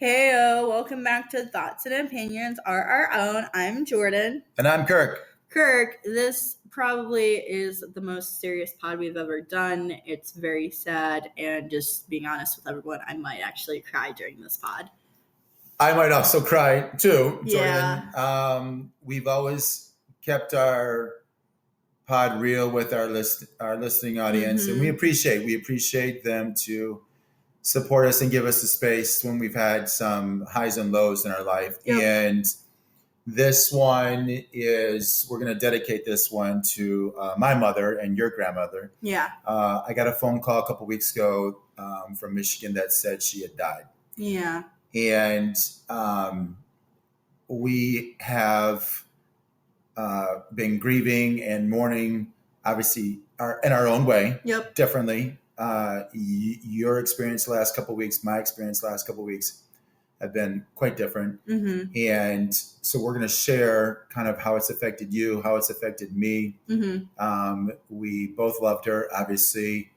Heyo, welcome back to Thoughts and Opinions Are Our Own. I'm Jordan. And I'm Kirk. Kirk, this probably is the most serious pod we've ever done. It's very sad, and just being honest with everyone, I might actually cry during this pod. I might also cry too, Jordan. Yeah. We've always kept our pod real with our listening audience, and we appreciate them to support us and give us the space when we've had some highs and lows in our life. Yep. And this one we're going to dedicate this one to my mother and your grandmother. Yeah. I got a phone call a couple weeks ago from Michigan that said she had died. Yeah. And we have been grieving and mourning, obviously, in our own way, differently. Your experience the last couple of weeks, my experience the last couple of weeks have been quite different. Mm-hmm. And so we're going to share kind of how it's affected you, how it's affected me. Mm-hmm. We both loved her, obviously.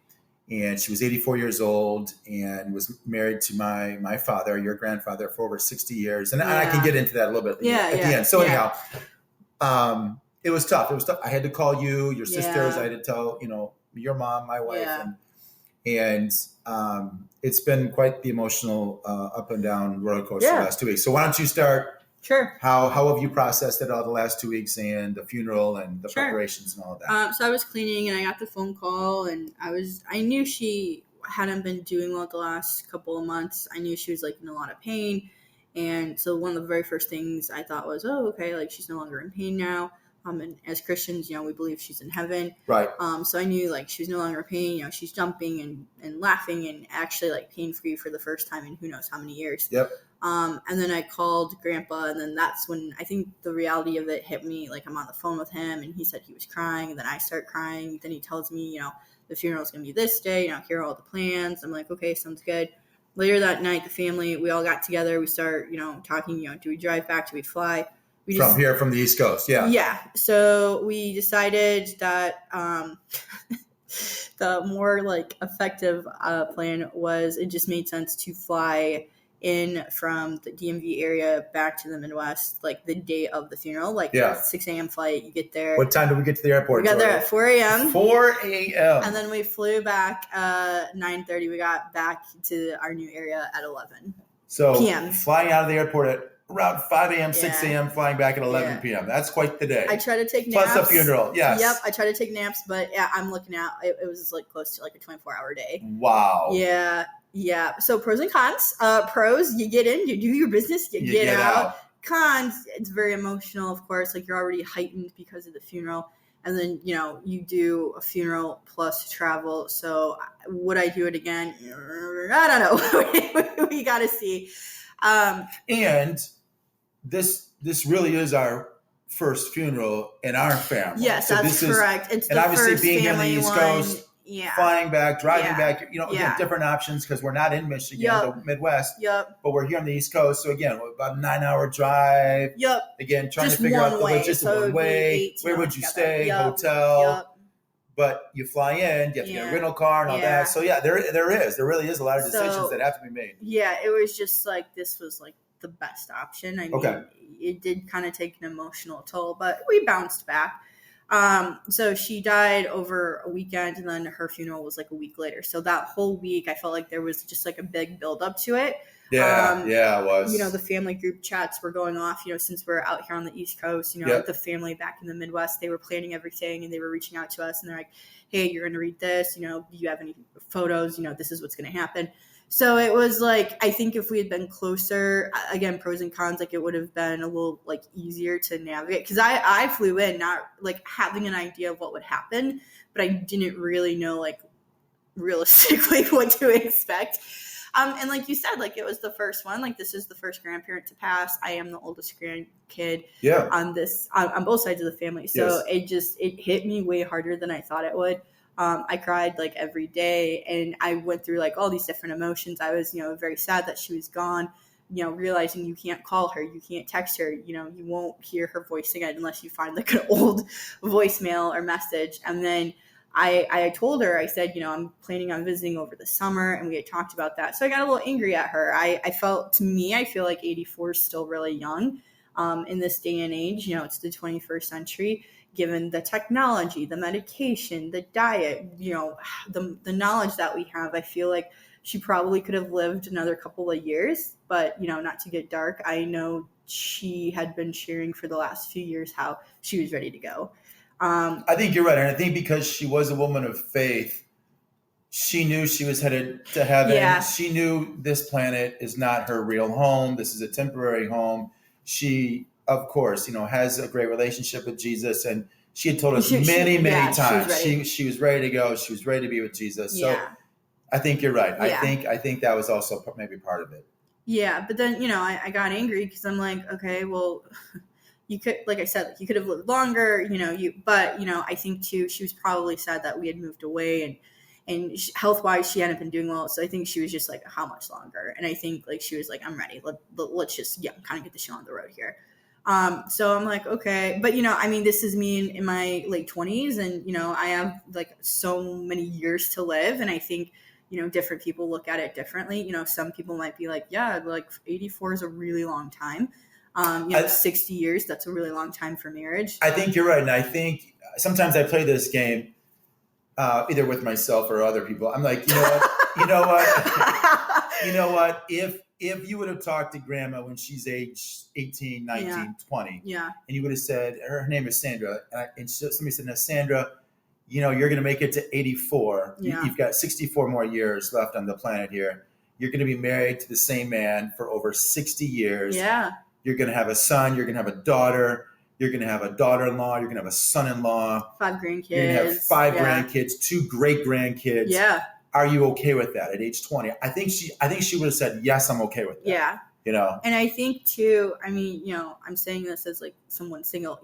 And she was 84 years old and was married to my father, your grandfather, for over 60 years. And I can get into that a little bit at the end. So anyhow, it was tough. I had to call you, your sisters. I had to tell, your mom, my wife. Yeah. And it's been quite the emotional up and down roller coaster the last 2 weeks. So why don't you start? Sure. How have you processed it all the last 2 weeks and the funeral and the preparations and all of that? So I was cleaning and I got the phone call, and I knew she hadn't been doing well the last couple of months. I knew she was in a lot of pain. And so one of the very first things I thought was, oh, okay, she's no longer in pain now. And as Christians, we believe she's in heaven. Right. So I knew she was no longer in pain. She's jumping and laughing and actually pain-free for the first time in who knows how many years. Yep. And then I called Grandpa, and then that's when I think the reality of it hit me. I'm on the phone with him, and he said he was crying, and then I start crying. Then he tells me, the funeral's going to be this day. Here are all the plans. I'm like, okay, sounds good. Later that night, the family, we all got together. We start, talking, do we drive back? Do we fly? From the East Coast, yeah. Yeah. So we decided that the more effective plan was it just made sense to fly in from the DMV area back to the Midwest the day of the funeral. 6 a.m. flight. You get there. What time did we get to the airport? We got there at 4 a.m. 4 a.m. And then we flew back 9:30. We got back to our new area at 11 p.m. Flying out of the airport at around 5 a.m., 6 a.m., flying back at 11 p.m. That's quite the day. I try to take naps. Plus the funeral, yes. Yep, I try to take naps, but I'm looking at it was close to a 24-hour day. Wow. Yeah. So pros and cons. Pros, you get in, you do your business, you get out. Cons, it's very emotional, of course. You're already heightened because of the funeral. And then, you do a funeral plus travel. So would I do it again? I don't know. We got to see. And this really is our first funeral in our family. Yes, so that's correct. It's the obviously first being here on the East Coast, flying back, driving back. Again, different options because we're not in Michigan, the Midwest. Yep. But we're here on the East Coast, so again, about a 9-hour drive. Yep. Again, trying just to figure out the logistics one way. Where would you stay? Hotel. Yep. But you fly in, you have to get a rental car and all that. So there really is a lot of decisions that have to be made. Yeah, it was just this was the best option. I mean, it did kind of take an emotional toll, but we bounced back. So she died over a weekend, and then her funeral was a week later. So that whole week, I felt there was just a big build up to it. Yeah, it was. The family group chats were going off, since we're out here on the East Coast, the family back in the Midwest, they were planning everything and they were reaching out to us and they're like, hey, you're going to read this, do you have any photos? This is what's going to happen. So it was I think if we had been closer, again, pros and cons, it would have been a little easier to navigate. Cause I flew in not having an idea of what would happen, but I didn't really know realistically what to expect. And like you said, it was the first one. This is the first grandparent to pass. I am the oldest grandkid on both sides of the family. So it hit me way harder than I thought it would. I cried every day, and I went through all these different emotions. I was, very sad that she was gone, realizing you can't call her, you can't text her, you won't hear her voice again unless you find an old voicemail or message. And then I told her, I said, I'm planning on visiting over the summer, and we had talked about that. So I got a little angry at her. I feel like 84 is still really young in this day and age. It's the 21st century, given the technology, the medication, the diet, the knowledge that we have. I feel like she probably could have lived another couple of years, but, not to get dark, I know she had been sharing for the last few years how she was ready to go. I think you're right. And I think because she was a woman of faith, she knew she was headed to heaven. Yeah. She knew this planet is not her real home. This is a temporary home. She, of course, has a great relationship with Jesus. And she had told us many times she was ready to go. She was ready to be with Jesus. So I think you're right. Yeah. I think that was also maybe part of it. Yeah. But then, I got angry because I'm like, okay, well, you could, like I said, you could have lived longer, but I think too, she was probably sad that we had moved away and health-wise, she hadn't been doing well. So I think she was just like, how much longer? And I think like, she was like, I'm ready. Let's just, kind of get the show on the road here. So I'm like, okay. But, this is me in my late 20s and, I have like so many years to live. And I think, different people look at it differently. Some people might be like, yeah, like 84 is a really long time. 60 years, that's a really long time for marriage. I think you're right. And I think sometimes I play this game either with myself or other people. I'm like, you know what? If you would have talked to grandma when she's age 18, 19, 20, and you would have said, her name is Sandra, and somebody said, now, Sandra, you're going to make it to 84. You've got 64 more years left on the planet here. You're going to be married to the same man for over 60 years. Yeah. You're going to have a son. You're going to have a daughter. You're going to have a daughter-in-law. You're going to have a son-in-law. 5 grandkids. You're going to have 5 grandkids, 2 great-grandkids. Yeah. Are you okay with that at age 20? I think she would have said, yes, I'm okay with that. Yeah. And I think too, I'm saying this as like someone single,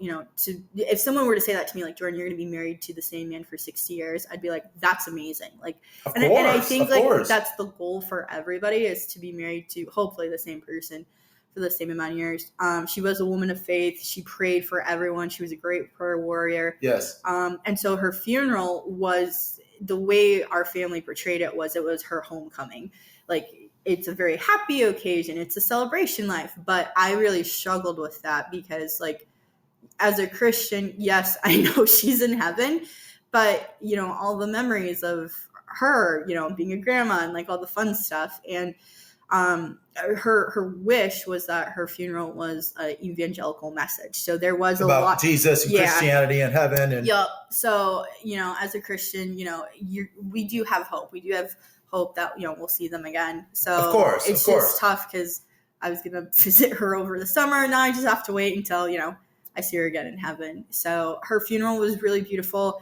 if someone were to say that to me, like, Jordan, you're going to be married to the same man for 60 years, I'd be like, that's amazing. Like, and I think like that's the goal for everybody, is to be married to hopefully the same person for the same amount of years. She was a woman of faith. She prayed for everyone. She was a great prayer warrior. Yes. And so her funeral was, the way our family portrayed it was her homecoming. Like, it's a very happy occasion. It's a celebration life. But I really struggled with that because, like, as a Christian, yes, I know she's in heaven, but, all the memories of her, being a grandma and like all the fun stuff. And her wish was that her funeral was an evangelical message. So there was about a lot Jesus and Christianity and heaven. And so, as a Christian, we do have hope. We do have hope that, we'll see them again. So of course, it's just tough because I was going to visit her over the summer. Now I just have to wait until, I see her again in heaven. So her funeral was really beautiful.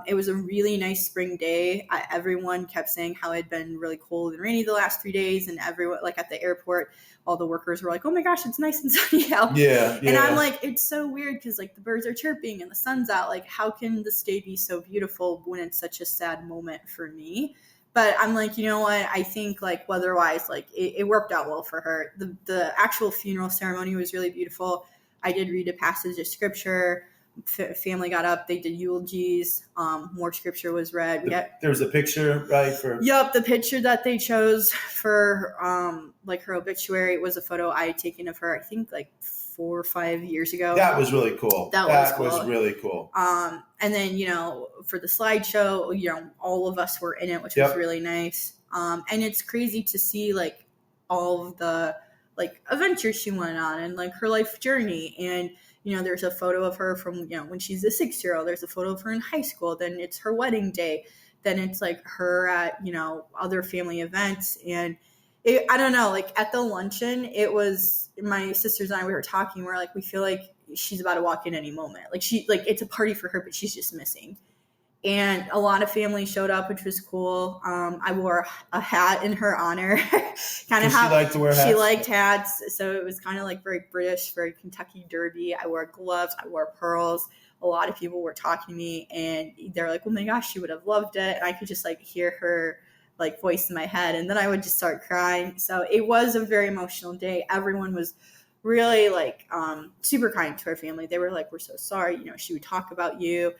It was a really nice spring day. Everyone kept saying how it had been really cold and rainy the last 3 days. And everyone, like at the airport, all the workers were like, oh my gosh, it's nice and sunny out. Yeah. And I'm like, it's so weird because like the birds are chirping and the sun's out. Like, how can this day be so beautiful when it's such a sad moment for me? But I'm like, you know what? I think like weather-wise, like it worked out well for her. The actual funeral ceremony was really beautiful. I did read a passage of scripture. Family got up, they did eulogies, more scripture was read. There was a picture, right? The picture that they chose for like her obituary was a photo I had taken of her, I think like 4 or 5 years ago. That was really cool. That was really cool. And then, for the slideshow, all of us were in it, which was really nice. And it's crazy to see like all of the like adventures she went on and like her life journey. And there's a photo of her from, when she's a 6-year-old. There's a photo of her in high school. Then it's her wedding day. Then it's like her at, other family events. And I don't know, like at the luncheon, it was my sisters and I, we were talking. We're like, we feel like she's about to walk in any moment. Like it's a party for her, but she's just missing. And a lot of family showed up, which was cool. I wore a hat in her honor. Kind of how she liked to wear hats. She liked hats, so it was kind of like very British, very Kentucky Derby. I wore gloves. I wore pearls. A lot of people were talking to me, and they're like, "Oh my gosh, she would have loved it." And I could just like hear her like voice in my head, and then I would just start crying. So it was a very emotional day. Everyone was really like super kind to our family. They were like, we're so sorry, you know, she would talk about you.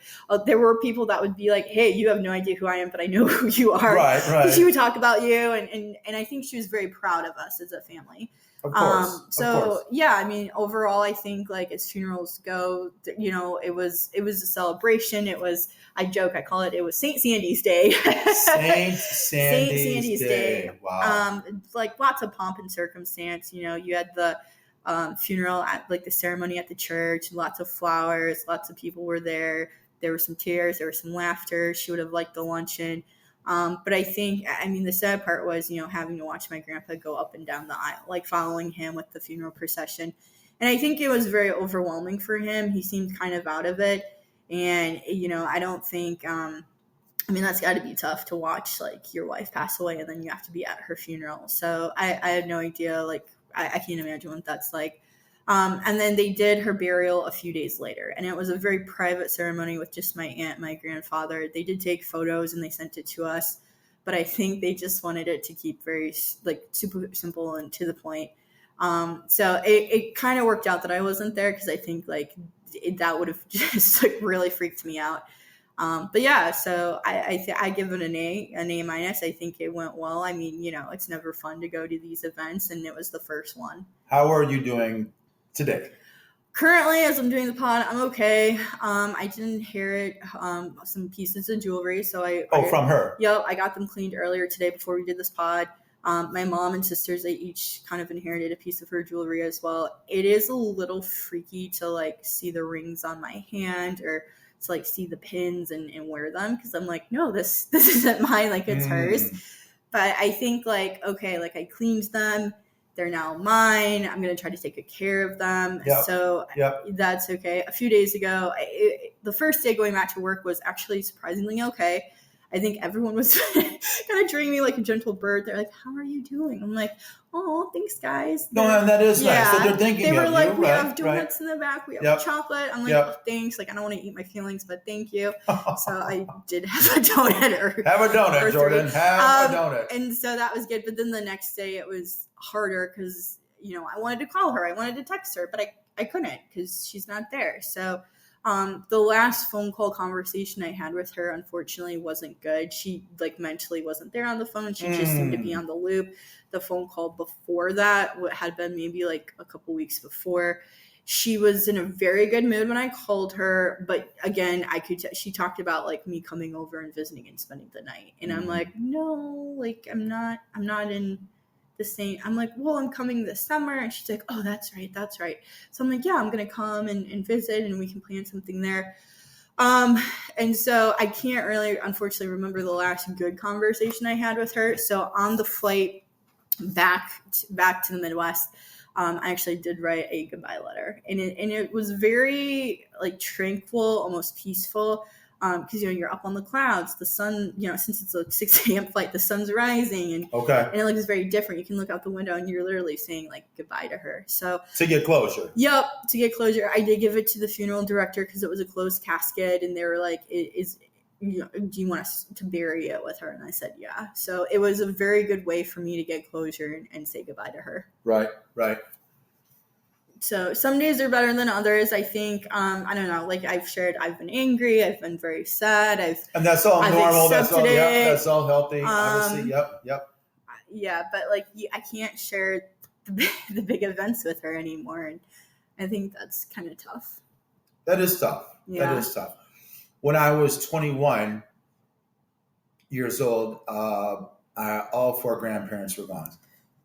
There were people that would be like, hey, you have no idea who I am, but I know who you are. Right. She would talk about you, and I think she was very proud of us as a family. Of course. Yeah, I mean, overall, I think like as funerals go, you know, it was a celebration. I joke, I call it was Saint Sandy's Day. Saint Sandy's Day. Wow. Like lots of pomp and circumstance. You know, you had the funeral at like the ceremony at the church, lots of flowers, lots of people were there. There were some tears, there was some laughter. She would have liked the luncheon. But I think, I mean, the sad part was, you know, having to watch my grandpa go up and down the aisle, like following him with the funeral procession. And I think it was very overwhelming for him. He seemed kind of out of it. And, you know, I don't think, I mean, that's got to be tough to watch, like, your wife pass away and then you have to be at her funeral. So I had no idea, like, I can't imagine what that's like. And then they did her burial a few days later, and it was a very private ceremony with just my aunt and my grandfather. They did take photos and they sent it to us, but I think they just wanted it to keep very like super simple and to the point. So it kind of worked out that I wasn't there because I think like that would have just like really freaked me out. But yeah, so I give it an A minus. I think it went well. I mean, you know, it's never fun to go to these events, and it was the first one. How are you doing today? Currently, as I'm doing the pod, I'm okay. I did inherit some pieces of jewelry, so from her. Yep, I got them cleaned earlier today before we did this pod. My mom and sisters, they each kind of inherited a piece of her jewelry as well. It is a little freaky to like see the rings on my hand or to like see the pins and wear them because I'm like, no, this isn't mine, like it's hers. But I think like, okay, like I cleaned them. They're now mine. I'm going to try to take good care of them. So that's okay. A few days ago, the first day going back to work was actually surprisingly okay. I think everyone was kind of treating me like a gentle bird. They're like, how are you doing? I'm like, oh, thanks, guys. No, and that is nice. So they're thinking They were of like, you, we have donuts in the back. We have chocolate. I'm like, oh, thanks. Like, I don't want to eat my feelings, but thank you. So I did have a donut. Have a donut, Jordan. Have a donut. And so that was good. But then the next day it was harder because, you know, I wanted to call her. I wanted to text her, but I couldn't because she's not there. So the last phone call conversation I had with her, unfortunately, wasn't good. She like mentally wasn't there on the phone. She just seemed to be on the loop. The phone call before that had been maybe like a couple weeks before. She was in a very good mood when I called her, but again, she talked about like me coming over and visiting and spending the night, and I'm like, no, like I'm not in the same. I'm like, well, I'm coming this summer, and she's like, oh, that's right. So I'm like, yeah, I'm gonna come and visit, and we can plan something there. And so I can't really, unfortunately, remember the last good conversation I had with her. So on the flight back to the Midwest, I actually did write a goodbye letter, and it was very like tranquil, almost peaceful. Because, you know, you're up on the clouds, the sun, you know, since it's a 6 a.m. flight, the sun's rising and it looks very different. You can look out the window and you're literally saying like goodbye to her. So to get closure. Yep. To get closure. I did give it to the funeral director because it was a closed casket and they were like, do you want us to bury it with her? And I said, yeah. So it was a very good way for me to get closure and say goodbye to her. Right. So some days are better than others. I think, I don't know, like I've shared, I've been angry. I've been very sad. And that's all normal. That's all healthy. Obviously. Yep. Yeah. But like, I can't share the big events with her anymore. And I think that's kind of tough. That is tough. Yeah. That is tough. When I was 21 years old, all four grandparents were gone.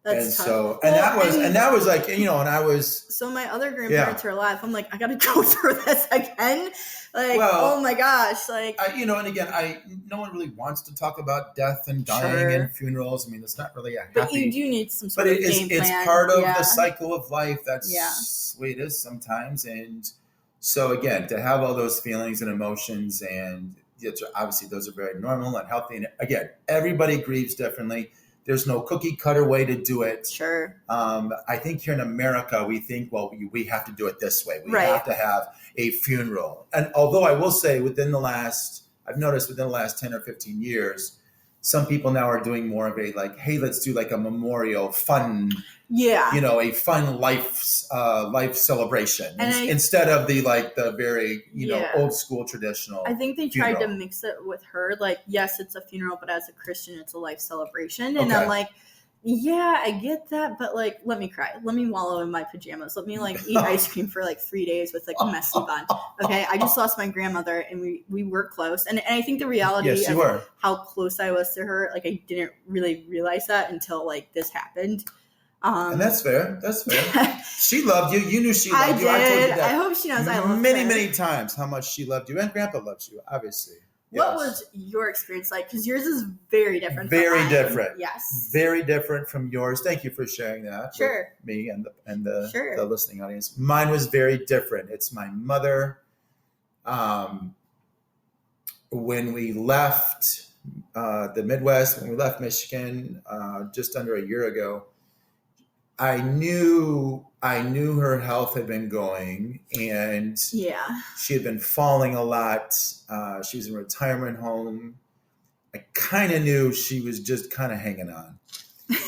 That's and tough. So, that was like, you know, and I was. So my other grandparents are alive. I'm like, I got to go through this again. Like, oh my gosh. Like, and again, no one really wants to talk about death and dying and funerals. I mean, it's not really a happy. But you do need some sort of game plan. It's part of the cycle of life. That's the way it is sometimes. And so again, to have all those feelings and emotions, and obviously those are very normal and healthy. And again, everybody grieves differently. There's no cookie cutter way to do it. Sure. I think here in America, we think, well, we have to do it this way. We have to have a funeral. And although I will say I've noticed within the last 10 or 15 years, some people now are doing more of a like, hey, let's do like a memorial fun, a fun life celebration instead of the very, old school traditional. I think they tried to mix it with her. Like, yes, it's a funeral, but as a Christian, it's a life celebration. And I'm like, yeah, I get that, but like, let me cry. Let me wallow in my pajamas. Let me like eat ice cream for like 3 days with like a messy bun. Okay, I just lost my grandmother, and we were close. And I think the reality of how close I was to her, like I didn't really realize that until like this happened. And that's fair. That's fair. She loved you. You knew she loved you. I told you that. I hope she knows I love her. Many times how much she loved you, and Grandpa loves you, obviously. What was your experience like? Because yours is very different. Very different. Yes. Very different from yours. Thank you for sharing that. Sure. With me and the listening audience. Mine was very different. It's my mother. When we left the Midwest, when we left Michigan just under a year ago, I knew her health had been going, and she had been falling a lot. She was in a retirement home. I kind of knew she was just kind of hanging on.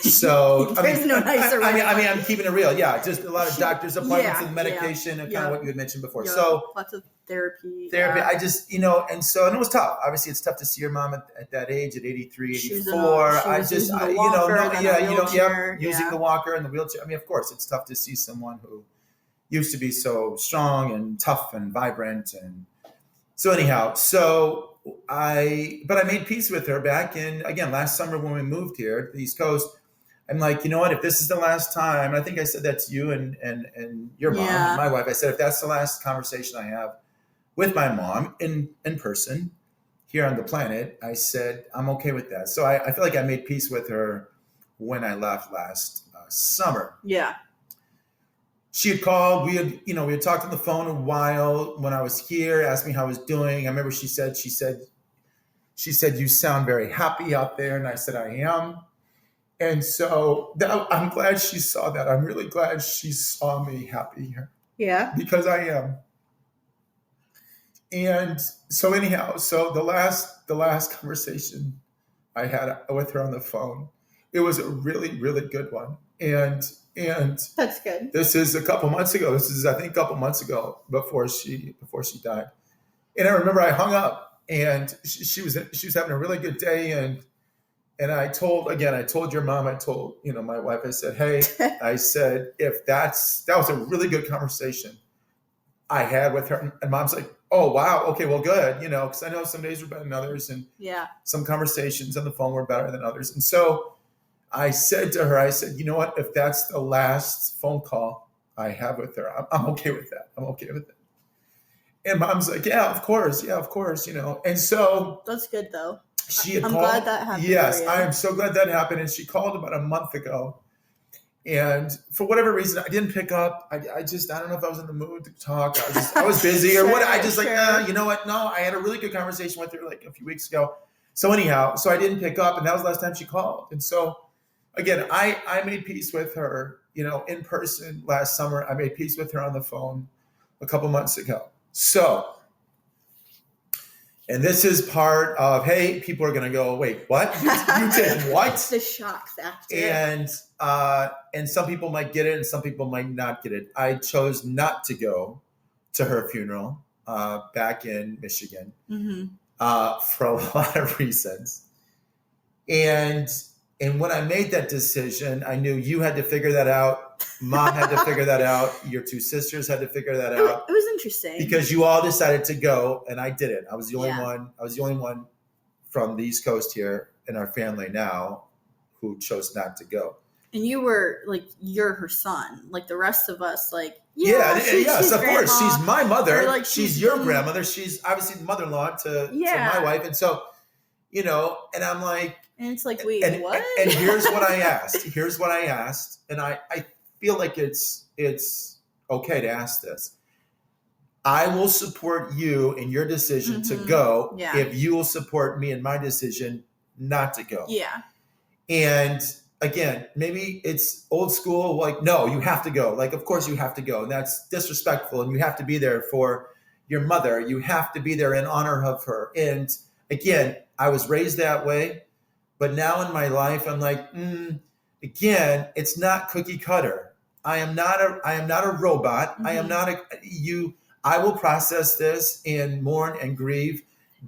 So there's no nicer way. I mean, I'm keeping it real. Yeah, just a lot of doctor's appointments and medication and kind of what you had mentioned before. So lots of therapy. I just, and it was tough. Obviously, it's tough to see your mom at that age, at 83, 84. Using the walker and the wheelchair. I mean, of course, it's tough to see someone who used to be so strong and tough and vibrant. And so anyhow, I made peace with her back in, again, last summer when we moved here to the East Coast. I'm like, you know what, if this is the last time, I think I said that to you and your mom and my wife, I said, if that's the last conversation I have with my mom in person here on the planet, I said, I'm okay with that. So I feel like I made peace with her when I left last summer. Yeah. She had called. We had talked on the phone a while when I was here, asked me how I was doing. I remember she said, you sound very happy out there. And I said, I am. And so I'm glad she saw that. I'm really glad she saw me happy here. Yeah. Because I am. And so anyhow, the last conversation I had with her on the phone, it was a really, really good one. And that's good. This is a couple months ago. I think a couple months ago before she died. And I remember I hung up, and she was having a really good day. And I told your mom, I told, my wife, I said, hey, I said, if that was a really good conversation I had with her. And Mom's like, oh, wow. Okay, well, good. Because I know some days were better than others. And some conversations on the phone were better than others. And so I said to her, you know what? If that's the last phone call I have with her, I'm okay with that. I'm okay with it. And Mom's like, yeah, of course. And so that's good, though. She had I'm called. Glad that happened. Yes, I am so glad that happened. And she called about a month ago. And for whatever reason, I didn't pick up. I don't know if I was in the mood to talk. I was busy or what. You know what? No, I had a really good conversation with her like a few weeks ago. So anyhow, I didn't pick up, and that was the last time she called. And so again, I made peace with her, in person last summer. I made peace with her on the phone a couple months ago. So, and this is part of, hey, people are going to go, wait, what? You did what? It's the shock factor. And some people might get it and some people might not get it. I chose not to go to her funeral back in Michigan for a lot of reasons. And when I made that decision, I knew you had to figure that out. Mom had to figure that out. Your two sisters had to figure that out. It was interesting because you all decided to go, and I didn't. I was the only one. I was the only one from the East Coast here in our family now who chose not to go. And you were like, you're her son. Like the rest of us, like yes, of course, she's my mother. Like she's your grandmother. She's obviously the mother-in-law to my wife, and so and I'm like. And it's like, wait, what? And here's what I asked. And I feel like it's okay to ask this. I will support you in your decision to go if you will support me in my decision not to go. Yeah. And again, maybe it's old school, like, no, you have to go. Like, of course you have to go. And that's disrespectful. And you have to be there for your mother. You have to be there in honor of her. And again, I was raised that way. But now in my life, I'm like, again, it's not cookie cutter. I am not a robot. I am not I will process this and mourn and grieve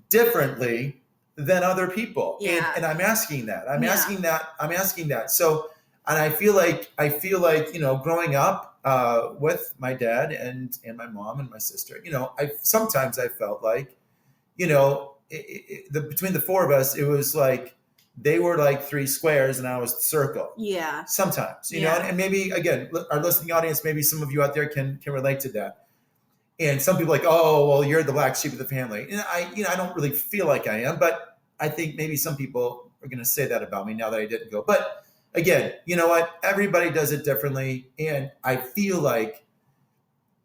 differently than other people. Yeah. And I'm asking that. I'm asking that. So, and I feel like, growing up with my dad and my mom and my sister, sometimes I felt like, between the four of us, it was like they were like three squares and I was the circle. Yeah. Sometimes, know, and maybe again, our listening audience, maybe some of you out there can relate to that. And some people are like, oh, well, you're the black sheep of the family. And I don't really feel like I am, but I think maybe some people are going to say that about me now that I didn't go. But again, you know what? Everybody does it differently. And I feel like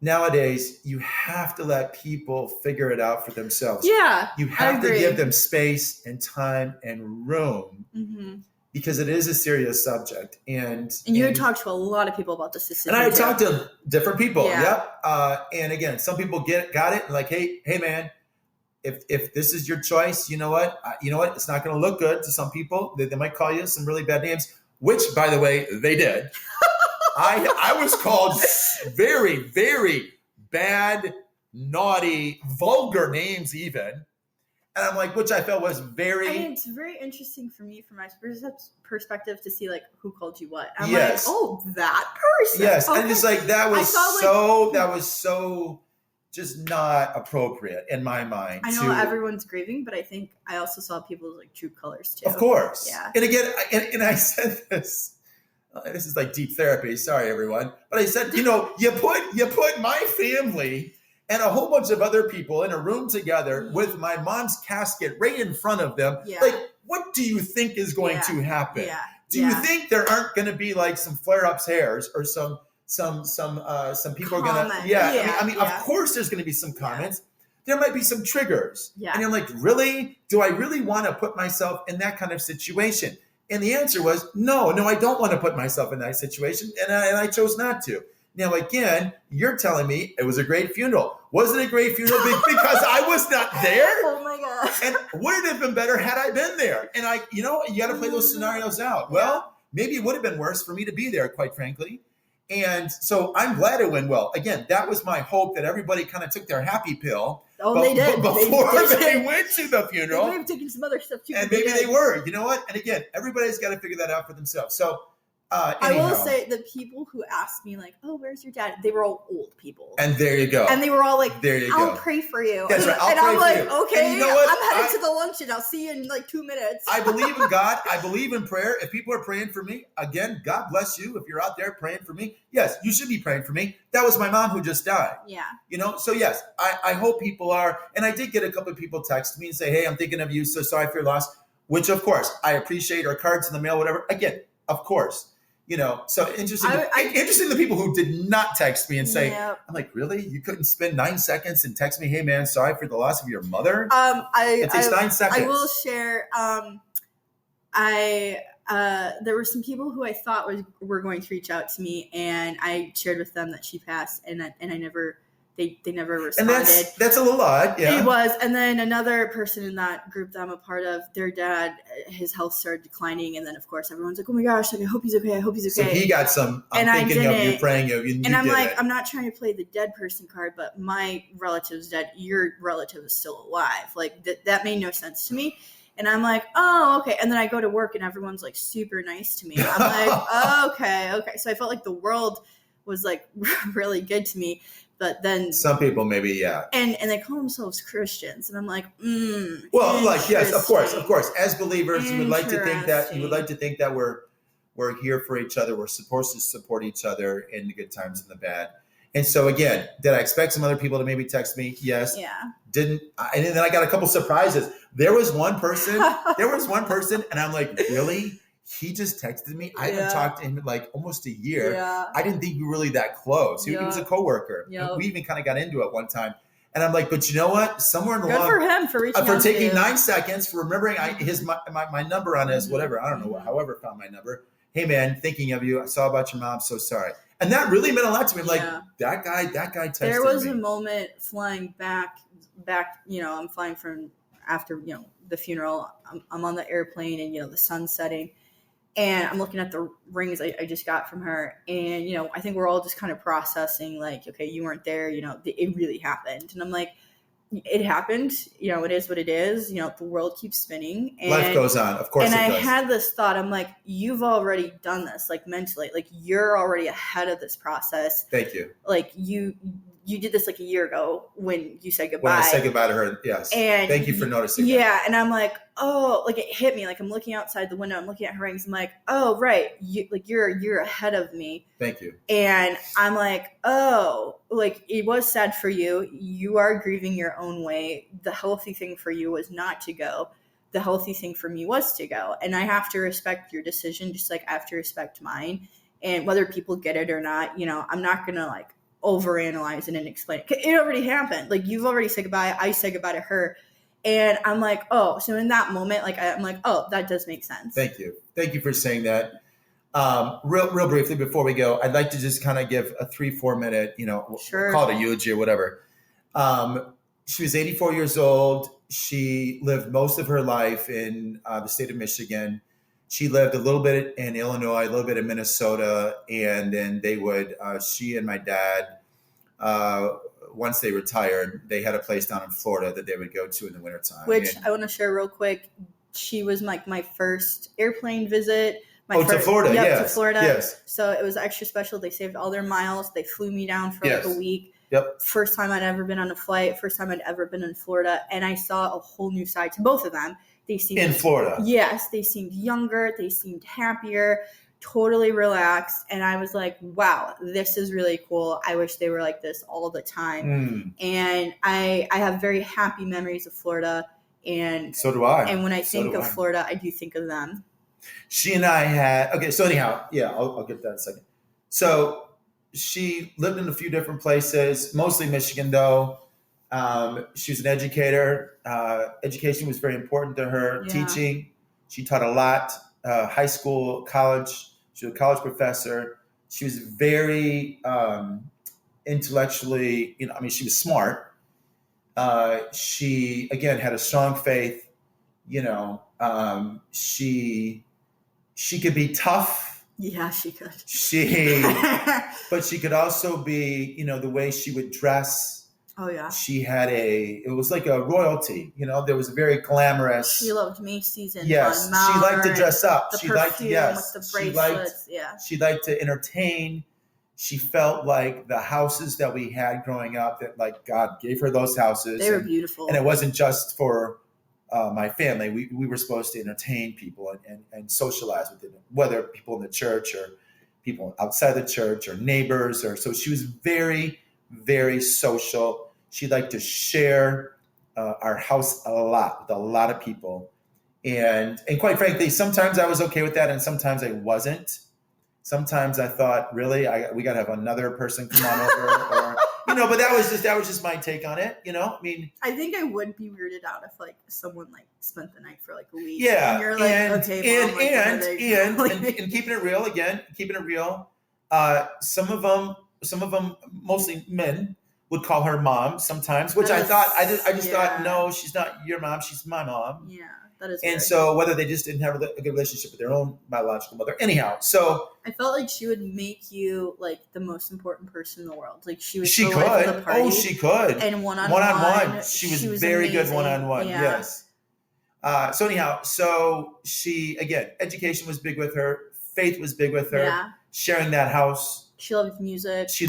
nowadays you have to let people figure it out for themselves. Yeah. You have to give them space and time and room. Because it is a serious subject. And you talk to a lot of people about this decision. And I talked to different people. Yeah. Yep. And again, some people got it. Like, hey, man, if this is your choice, you know what? It's not going to look good to some people. They might call you some really bad names, which, by the way, they did. I was called very, very bad, naughty, vulgar names even. And I'm like, which I felt was very... it's very interesting for me, from my perspective, to see like who called you what. I'm like, oh, that person. Yes, okay. And it's like, that was so just not appropriate in my mind. I know everyone's grieving, but I think I also saw people's like true colors too. Of course. Yeah. And again, and I said this. This is like deep therapy. Sorry, everyone. But I said, you put my family and a whole bunch of other people in a room together with my mom's casket right in front of them. Yeah. Like, what do you think is going to happen? Yeah. Do you think there aren't going to be like some flare-ups hairs or some people are going to, I mean, of course there's going to be some comments. Yeah. There might be some triggers. Yeah. And you're like, really? Do I really want to put myself in that kind of situation? And the answer was, no, I don't want to put myself in that situation. And I chose not to. Now, again, you're telling me it was a great funeral. Was it a great funeral because I was not there? Oh, my God. And would it have been better had I been there? And you got to play those scenarios out. Well, maybe it would have been worse for me to be there, quite frankly. And so I'm glad it went well. Again, that was my hope, that everybody kind of took their happy pill. Oh, they did. Before they went to the funeral. They may have taken some other stuff too. And maybe they were. You know what? And again, everybody's got to figure that out for themselves. So, I will say the people who asked me like, oh, where's your dad? They were all old people. And there you go. And they were all like, I'll go. Pray for you. That's right. And I'm like, okay, you know what? I'm headed to the luncheon. I'll see you in like 2 minutes. I believe in God. I believe in prayer. If people are praying for me, again, God bless you. If you're out there praying for me, yes, you should be praying for me. That was my mom who just died. Yeah. So yes, I hope people are. And I did get a couple of people text me and say, hey, I'm thinking of you. So sorry for your loss, which of course I appreciate, or cards in the mail, whatever. Again, of course. So interesting. Interesting, the people who did not text me and say, I'm like, really? You couldn't spend 9 seconds and text me, hey man, sorry for the loss of your mother? It takes 9 seconds. I will share. There were some people who I thought were going to reach out to me, and I shared with them that she passed, and I never. They never responded. And that's a little odd. Yeah, it was. And then another person in that group that I'm a part of, their dad, his health started declining, and then of course everyone's like, "Oh my gosh, like I hope he's okay. I hope he's okay." So he got some. I'm thinking of you, praying of you. And I'm like, I'm not trying to play the dead person card, but my relative's dead. Your relative is still alive. Like that made no sense to me. And I'm like, oh, okay. And then I go to work, and everyone's like super nice to me. I'm like, okay. So I felt like the world was like really good to me. But then some people maybe, yeah. And they call themselves Christians. And I'm like, well, like, yes, of course. As believers, you would like to think that we're here for each other. We're supposed to support each other in the good times and the bad. And so again, did I expect some other people to maybe text me? Yes. Yeah. Didn't. And then I got a couple surprises. There was one person, and I'm like, really? He just texted me. I haven't talked to him in like almost a year. Yeah. I didn't think we were really that close. He was a coworker. We even kind of got into it one time. And I'm like, but you know what? Somewhere in the Good for him for reaching out for taking 9 seconds, for remembering my number on his whatever. I don't know. However, found my number. Hey man, thinking of you. I saw about your mom. So sorry. And that really meant a lot to me. I'm like, that guy texted me. There was a moment flying back. I'm flying from after, the funeral, I'm on the airplane and, the sun's setting. And I'm looking at the rings I just got from her. And, I think we're all just kind of processing like, okay, you weren't there, it really happened. And I'm like, it happened, it is what it is. The world keeps spinning. And life goes on. Of course it does. And I had this thought, I'm like, you've already done this, like mentally, like you're already ahead of this process. Thank you. Like you did this like a year ago when you said goodbye. When I said goodbye to her, yes. And thank you for noticing. Yeah. And I'm like, oh, like it hit me. Like I'm looking outside the window, I'm looking at her rings. I'm like, oh, right. You're ahead of me. Thank you. And I'm like, oh, like it was sad for you. You are grieving your own way. The healthy thing for you was not to go. The healthy thing for me was to go. And I have to respect your decision, just like I have to respect mine. And whether people get it or not, I'm not going to like overanalyze it and explain it. It already happened. Like you've already said goodbye. I said goodbye to her. And I'm like, oh, so in that moment, like I'm like, oh, that does make sense. Thank you. Thank you for saying that. Real briefly before we go, I'd like to just kind of give a 3-4 minute, sure. Call it a eulogy or whatever. She was 84 years old. She lived most of her life in the state of Michigan. She lived a little bit in Illinois, a little bit in Minnesota, and then she and my dad, once they retired, they had a place down in Florida that they would go to in the wintertime. Which I want to share real quick. She was like my first airplane visit. To Florida, yes. To Florida. Yes. So it was extra special. They saved all their miles. They flew me down for like a week. Yep. First time I'd ever been on a flight. First time I'd ever been in Florida. And I saw a whole new side to both of them. They seemed in Florida. Yes. They seemed younger. They seemed happier, totally relaxed. And I was like, wow, this is really cool. I wish they were like this all the time. And I have very happy memories of Florida. And so do I. And when I think of Florida, I do think of them. She and I had, okay, so anyhow, yeah, I'll get that in a second. So she lived in a few different places, mostly Michigan though. She was an educator. Education was very important to her. Yeah. Teaching, she taught a lot, high school, college. She was a college professor. She was very intellectually, she was smart. She, again, had a strong faith. She could be tough. Yeah, she could. But she could also be, the way she would dress. Oh, yeah. She had it was like a royalty, there was a very glamorous. She loved Macy's and yes, she liked to dress up. She liked to, yes. With the bracelets, she liked to entertain. She felt like the houses that we had growing up, that like God gave her those houses. They were beautiful. And it wasn't just for my family. We were supposed to entertain people and socialize with them, whether people in the church or people outside the church or neighbors. So she was very, very social. She liked to share our house a lot with a lot of people. And quite frankly, sometimes I was okay with that and sometimes I wasn't. Sometimes I thought, really, we got to have another person come on over, or but that was just my take on it. I think I would be weirded out if like someone like spent the night for like a week. Yeah, and you're like, and keeping it real again, some of them, mostly men, would call her mom sometimes, which I just thought, no, she's not your mom, she's my mom. Yeah. That is and weird. So whether they just didn't have a good relationship with their own biological mother. Anyhow, so. I felt like she would make you like the most important person in the world. Like she was the life of the party. Oh, she could. And one-on-one. She was very amazing. Good one-on-one, yeah. Yes. So anyhow, she, again, education was big with her. Faith was big with her. Yeah. Sharing that house. She loved music. She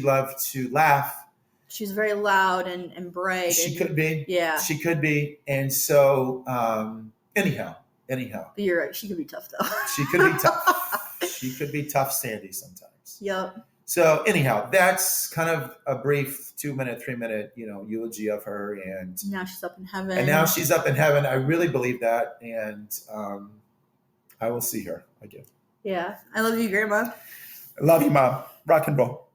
loved to laugh. She's very loud and bright. She could be. Yeah. She could be. And so, anyhow. But you're right. She could be tough, though. She could be tough. She could be tough Sandy sometimes. Yep. So, anyhow, that's kind of a brief 2-minute, 3-minute, eulogy of her. And now she's up in heaven. I really believe that. And I will see her again. Yeah. I love you, Grandma. I love you, Mom. Rock and roll.